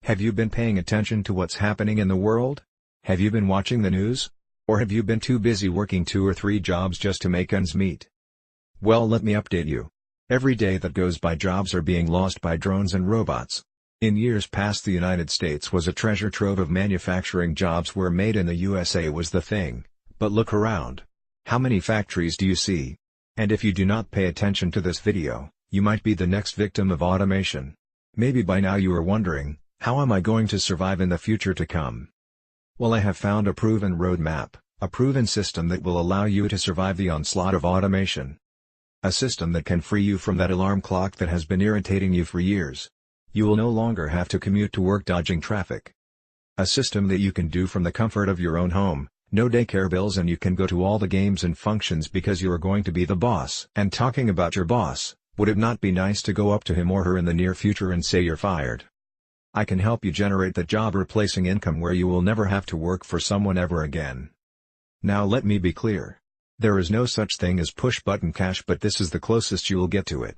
Have you been paying attention to what's happening in the world? Have you been watching the news? Or have you been too busy working 2 or 3 jobs just to make ends meet? Well, let me update you. Every day that goes by, jobs are being lost by drones and robots. In years past, the United States was a treasure trove of manufacturing jobs where made in the USA was the thing. But look around. How many factories do you see? And if you do not pay attention to this video, you might be the next victim of automation. Maybe by now you are wondering, how am I going to survive in the future to come? Well, I have found a proven roadmap, a proven system that will allow you to survive the onslaught of automation. A system that can free you from that alarm clock that has been irritating you for years. You will no longer have to commute to work dodging traffic. A system that you can do from the comfort of your own home, no daycare bills, and you can go to all the games and functions because you are going to be the boss. And talking about your boss, would it not be nice to go up to him or her in the near future and say you're fired? I can help you generate the job-replacing income where you will never have to work for someone ever again. Now let me be clear. There is no such thing as push-button cash, but this is the closest you will get to it.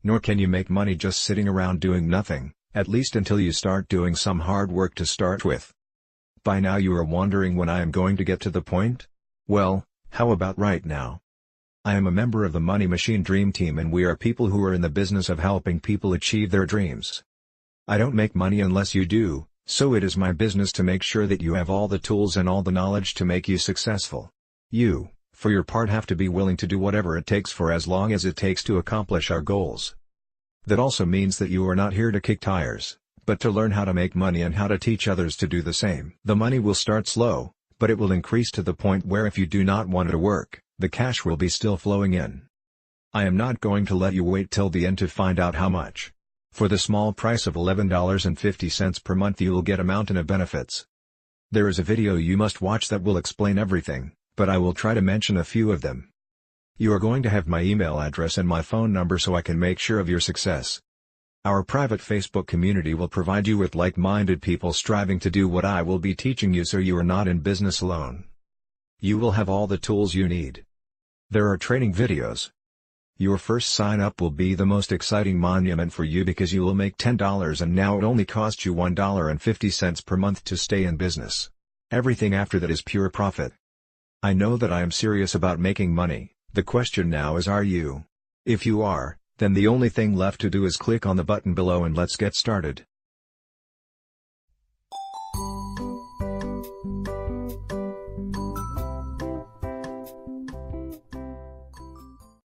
Nor can you make money just sitting around doing nothing, at least until you start doing some hard work to start with. By now you are wondering when I am going to get to the point? Well, how about right now? I am a member of the Money Machine Dream Team, and we are people who are in the business of helping people achieve their dreams. I don't make money unless you do, so it is my business to make sure that you have all the tools and all the knowledge to make you successful. You, for your part, have to be willing to do whatever it takes for as long as it takes to accomplish our goals. That also means that you are not here to kick tires, but to learn how to make money and how to teach others to do the same. The money will start slow, but it will increase to the point where if you do not want to work, the cash will be still flowing in. I am not going to let you wait till the end to find out how much. For the small price of $11.50 per month, you will get a mountain of benefits. There is a video you must watch that will explain everything, but I will try to mention a few of them. You are going to have my email address and my phone number so I can make sure of your success. Our private Facebook community will provide you with like-minded people striving to do what I will be teaching you, so you are not in business alone. You will have all the tools you need. There are training videos. Your first sign-up will be the most exciting monument for you because you will make $10 and now it only costs you $1.50 per month to stay in business. Everything after that is pure profit. I know that I am serious about making money. The question now is, are you? If you are, then the only thing left to do is click on the button below and let's get started.